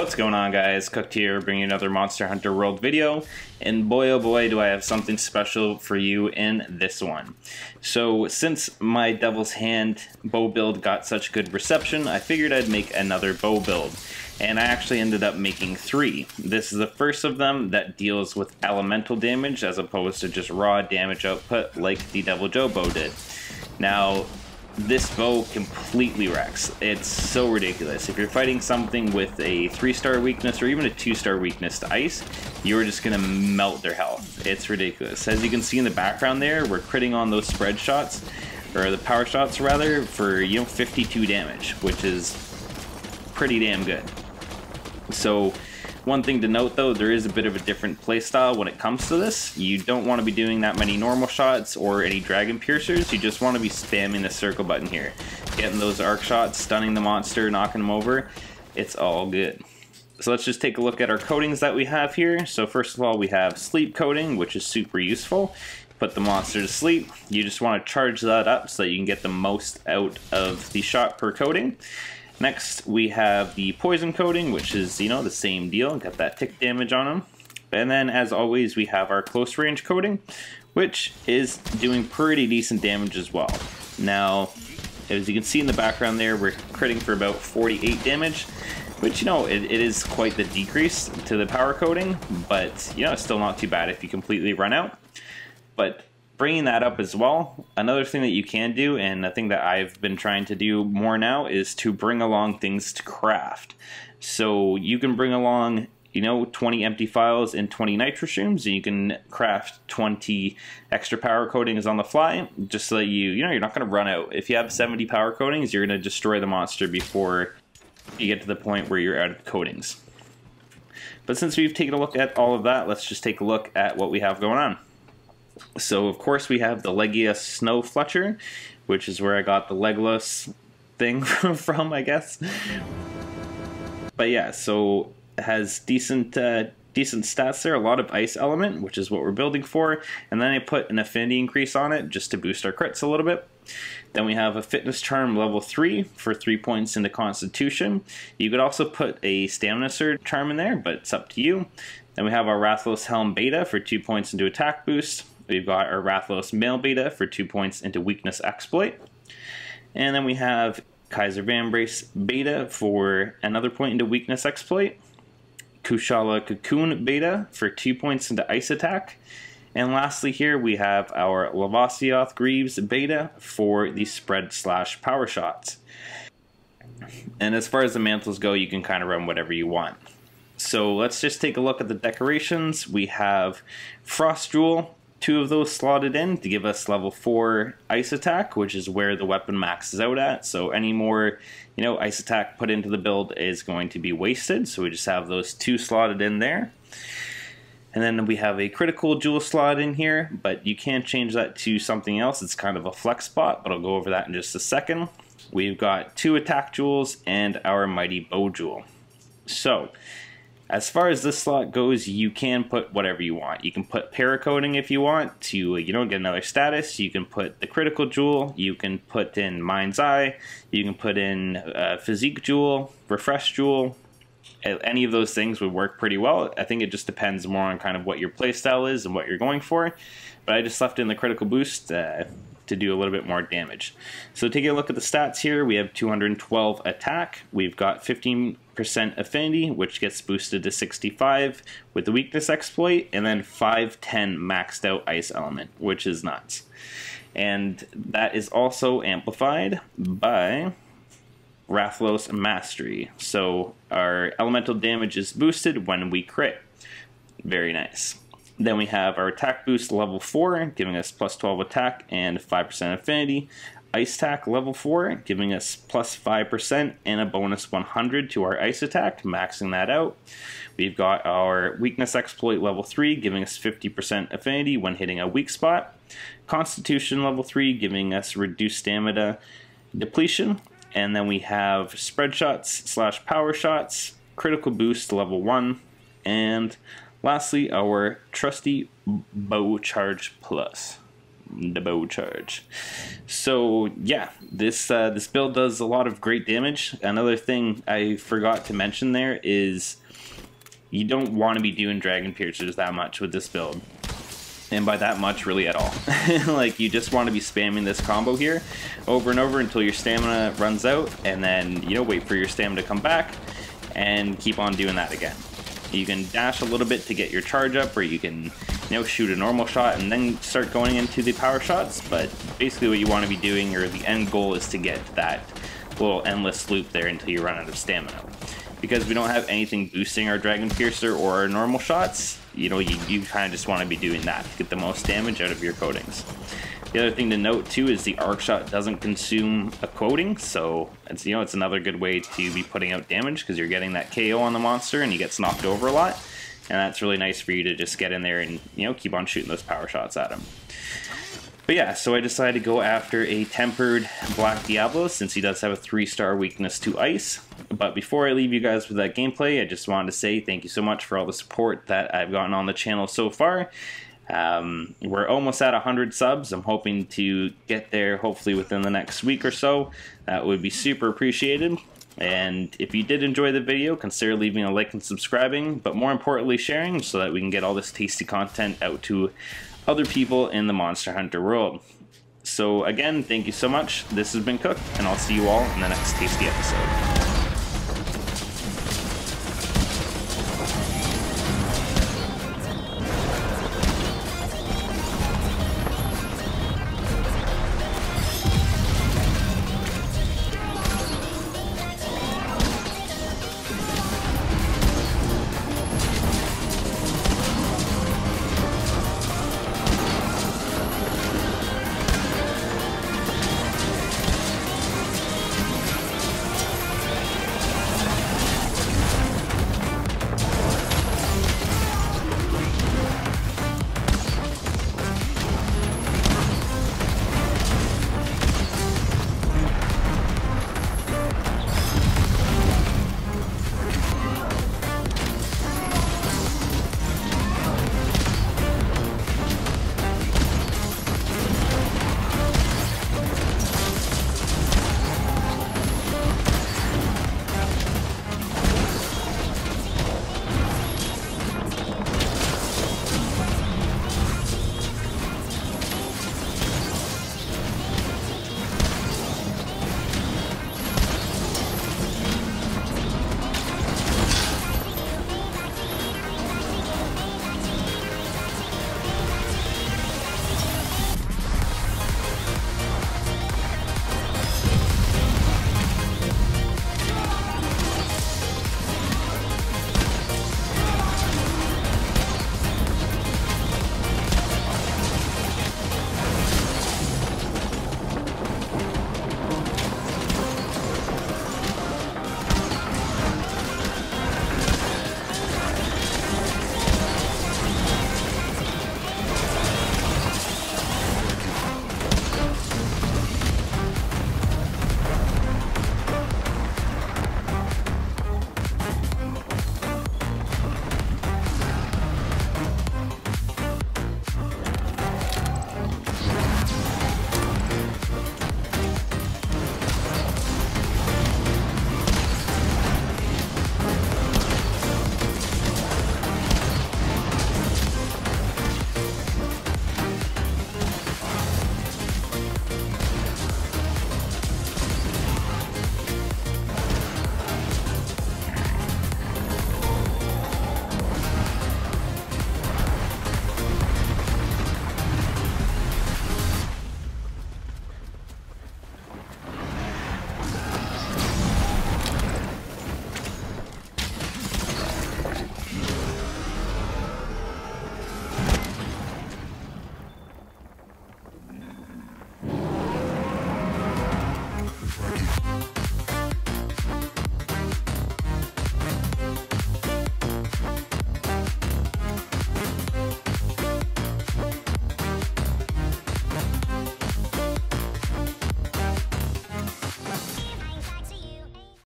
What's going on, guys? Cooked here, bringing another Monster Hunter World video, and boy oh boy do I have something special for you in this one. So since my Devil's Hand bow build got such good reception, I figured I'd make another bow build, and I actually ended up making 3. This is the first of them that deals with elemental damage as opposed to just raw damage output like the Devil Joe bow did. Now, this bow completely wrecks. It's so ridiculous. If you're fighting something with a 3-star weakness or even a 2-star weakness to ice, you're just gonna melt their health. It's ridiculous. As you can see in the background there, we're critting on those spread shots, or the power shots rather, for 52 damage, which is pretty damn good. So one thing to note though, there is a bit of a different playstyle when it comes to this. You don't want to be doing that many normal shots or any dragon piercers. You just want to be spamming the circle button here, getting those arc shots, stunning the monster, knocking them over. It's all good. So let's just take a look at our coatings that we have here. So first of all, we have sleep coating, which is super useful. Put the monster to sleep. You just want to charge that up so that you can get the most out of the shot per coating. Next, we have the poison coating, which is, the same deal. Got that tick damage on them. And then, as always, we have our close range coating, which is doing pretty decent damage as well. Now, as you can see in the background there, we're critting for about 48 damage, which, it is quite the decrease to the power coating, but, it's still not too bad if you completely run out. But bringing that up as well, another thing that you can do, and a thing that I've been trying to do more now, is to bring along things to craft. So you can bring along, 20 empty files and 20 nitro shrooms, and you can craft 20 extra power coatings on the fly, just so that you're not going to run out. If you have 70 power coatings, you're going to destroy the monster before you get to the point where you're out of coatings. But since we've taken a look at all of that, let's just take a look at what we have going on. So of course we have the Legia Snow Fletcher, which is where I got the Legolas thing from, I guess. But yeah, so it has decent stats there, a lot of ice element, which is what we're building for, and then I put an affinity increase on it just to boost our crits a little bit. Then we have a fitness charm level 3 for 3 points into constitution. You could also put a stamina surge charm in there, but it's up to you. Then we have our Rathalos Helm Beta for 2 points into attack boost. We've got our Rathalos Mail Beta for 2 points into weakness exploit. And then we have Kaiser Vambrace Beta for another point into weakness exploit. Kushala Cocoon Beta for 2 points into ice attack. And lastly here we have our Lavasioth Greaves Beta for the spread/power shots. And as far as the mantles go, you can kind of run whatever you want. So let's just take a look at the decorations. We have Frost Jewel, 2 of those slotted in to give us level 4 ice attack, which is where the weapon maxes out at. So any more, ice attack put into the build is going to be wasted. So we just have those 2 slotted in there. And then we have a critical jewel slot in here, but you can change that to something else. It's kind of a flex spot, but I'll go over that in just a second. We've got 2 attack jewels and our mighty bow jewel. So as far as this slot goes, you can put whatever you want. You can put paracoating if you want to, get another status. You can put the critical jewel. You can put in Mind's Eye. You can put in physique jewel, refresh jewel. Any of those things would work pretty well. I think it just depends more on kind of what your playstyle is and what you're going for. But I just left in the critical boost to do a little bit more damage. So taking a look at the stats here, we have 212 attack. We've got 15% affinity, which gets boosted to 65 with the weakness exploit, and then 510 maxed out ice element, which is nuts. And that is also amplified by Rathalos Mastery. So our elemental damage is boosted when we crit. Very nice. Then we have our attack boost level 4, giving us plus 12 attack and 5% affinity. Ice attack level 4, giving us plus 5% and a bonus 100 to our ice attack, maxing that out. We've got our weakness exploit level 3, giving us 50% affinity when hitting a weak spot. Constitution level 3, giving us reduced stamina depletion. And then we have spread shots/power shots, critical boost level 1, and lastly our trusty bow charge plus. the bow charge. So yeah, this build does a lot of great damage. Another thing I forgot to mention there is you don't want to be doing dragon piercers that much with this build. And by that much, really at all. Like, you just want to be spamming this combo here over and over until your stamina runs out, and then, you know, wait for your stamina to come back, and keep on doing that again. You can dash a little bit to get your charge up, or you can, you know, shoot a normal shot and then start going into the power shots, but basically what you want to be doing, or the end goal, is to get that little endless loop there until you run out of stamina. Because we don't have anything boosting our Dragon Piercer or our normal shots, you know, you kind of just want to be doing that to get the most damage out of your coatings. The other thing to note too is the arc shot doesn't consume a coating, so it's, you know, it's another good way to be putting out damage because you're getting that KO on the monster and he gets knocked over a lot, and that's really nice for you to just get in there and, you know, keep on shooting those power shots at him. But yeah, so I decided to go after a tempered Black Diablo since he does have a 3-star weakness to ice. But before I leave you guys with that gameplay, I just wanted to say thank you so much for all the support that I've gotten on the channel so far. We're almost at 100 subs. I'm hoping to get there hopefully within the next week or so. That would be super appreciated. And if you did enjoy the video, consider leaving a like and subscribing, but more importantly sharing, so that we can get all this tasty content out to other people in the Monster Hunter world. So again, thank you so much. This has been Cook, and I'll see you all in the next tasty episode.